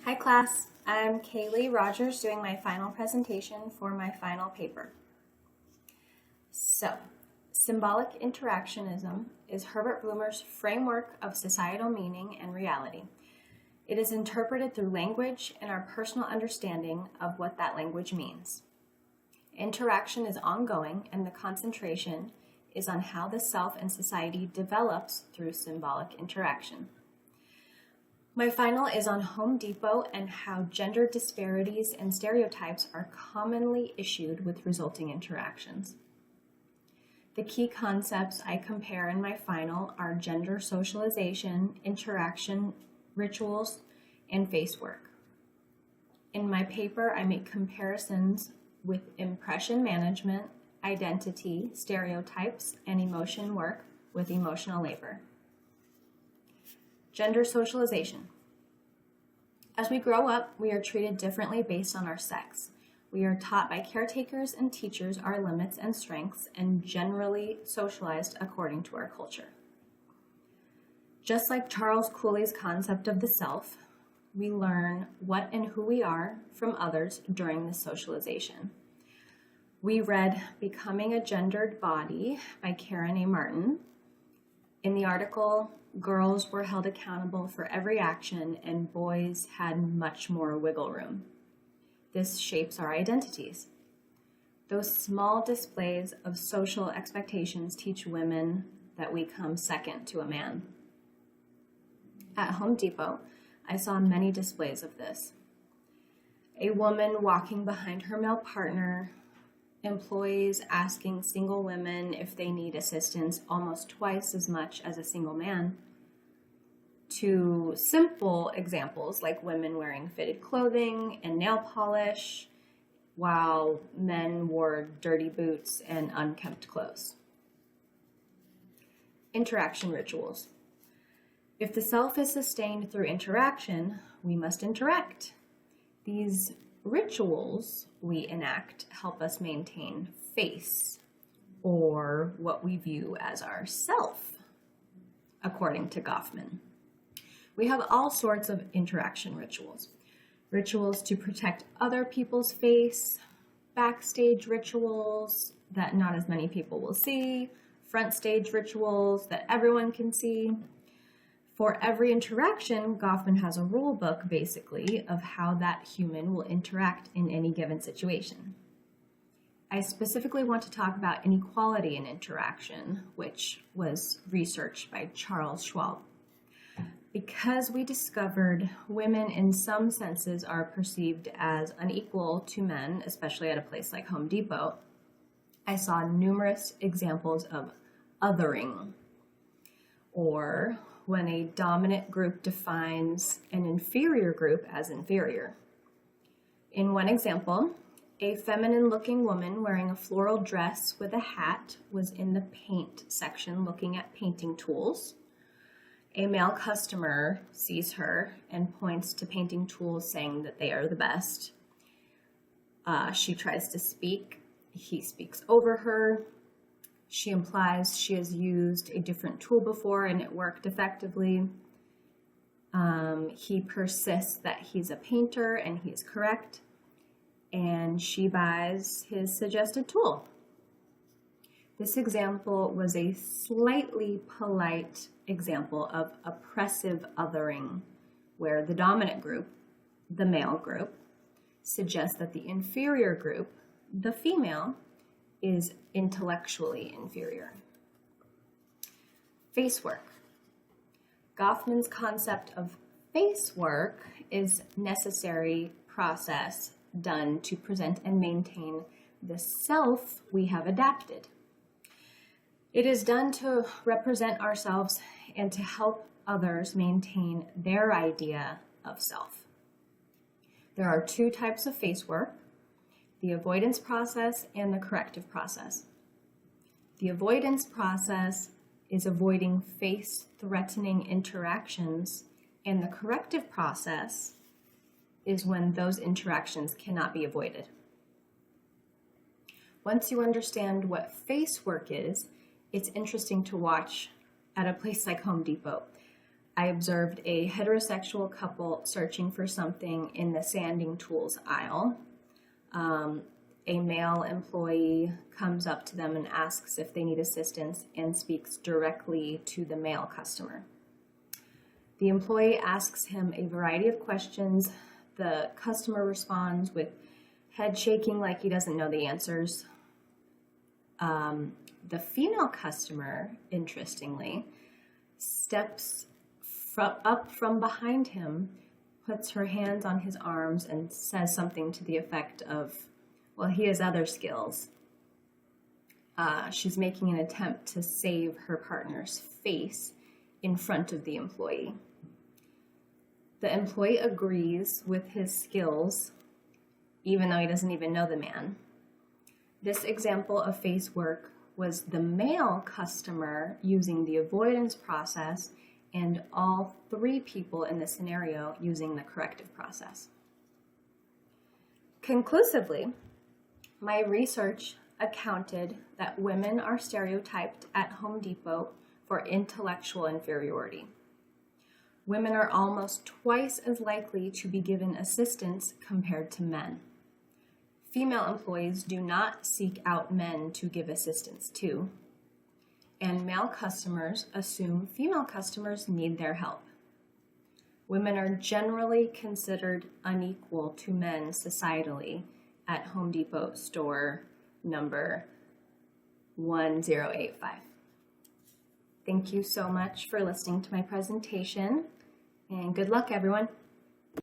Hi class, I'm Kaylee Rogers doing my final presentation for my final paper. So, symbolic interactionism is Herbert Blumer's framework of societal meaning and reality. It is interpreted through language and our personal understanding of what that language means. Interaction is ongoing, and the concentration is on how the self and society develops through symbolic interaction. My final is on Home Depot and how gender disparities and stereotypes are commonly issued with resulting interactions. The key concepts I compare in my final are gender socialization, interaction, rituals, and face work. In my paper, I make comparisons with impression management, identity, stereotypes, and emotion work with emotional labor. Gender socialization. As we grow up, we are treated differently based on our sex. We are taught by caretakers and teachers our limits and strengths and generally socialized according to our culture. Just like Charles Cooley's concept of the self, we learn what and who we are from others during this socialization. We read Becoming a Gendered Body by Karen A. Martin. In the article, girls were held accountable for every action and boys had much more wiggle room. This shapes our identities. Those small displays of social expectations teach women that we come second to a man. At Home Depot, I saw many displays of this. A woman walking behind her male partner, employees asking single women if they need assistance almost twice as much as a single man, to simple examples like women wearing fitted clothing and nail polish, while men wore dirty boots and unkempt clothes. Interaction rituals. If the self is sustained through interaction, we must interact. These rituals we enact help us maintain face, or what we view as our self, according to Goffman. We have all sorts of interaction rituals. Rituals to protect other people's face, backstage rituals that not as many people will see, front stage rituals that everyone can see. For every interaction, Goffman has a rule book, basically, of how that human will interact in any given situation. I specifically want to talk about inequality in interaction, which was researched by Charles Schwab. Because we discovered women in some senses are perceived as unequal to men, especially at a place like Home Depot, I saw numerous examples of othering, or when a dominant group defines an inferior group as inferior. In one example, a feminine-looking woman wearing a floral dress with a hat was in the paint section looking at painting tools. A male customer sees her and points to painting tools, saying that they are the best. She tries to speak. He speaks over her. She implies she has used a different tool before and it worked effectively. He persists that he's a painter and he's correct, and she buys his suggested tool. This example was a slightly polite example of oppressive othering, where the dominant group, the male group, suggests that the inferior group, the female, is intellectually inferior. Face work. Goffman's concept of face work is necessary process done to present and maintain the self we have adapted. It is done to represent ourselves and to help others maintain their idea of self. There are two types of face work: the avoidance process and the corrective process. The avoidance process is avoiding face-threatening interactions, and the corrective process is when those interactions cannot be avoided. Once you understand what face work is, it's interesting to watch at a place like Home Depot. I observed a heterosexual couple searching for something in the sanding tools aisle. A male employee comes up to them and asks if they need assistance and speaks directly to the male customer. The employee asks him a variety of questions. The customer responds with head shaking like he doesn't know the answers. The female customer, interestingly, steps up from behind him, puts her hands on his arms, and says something to the effect of, well, he has other skills. She's making an attempt to save her partner's face in front of the employee. The employee agrees with his skills, even though he doesn't even know the man. This example of face work was the male customer using the avoidance process and all three people in the scenario using the corrective process. Conclusively, my research accounted that women are stereotyped at Home Depot for intellectual inferiority. Women are almost twice as likely to be given assistance compared to men. Female employees do not seek out men to give assistance to, and male customers assume female customers need their help. Women are generally considered unequal to men societally at Home Depot store number 1085. Thank you so much for listening to my presentation, and good luck, everyone.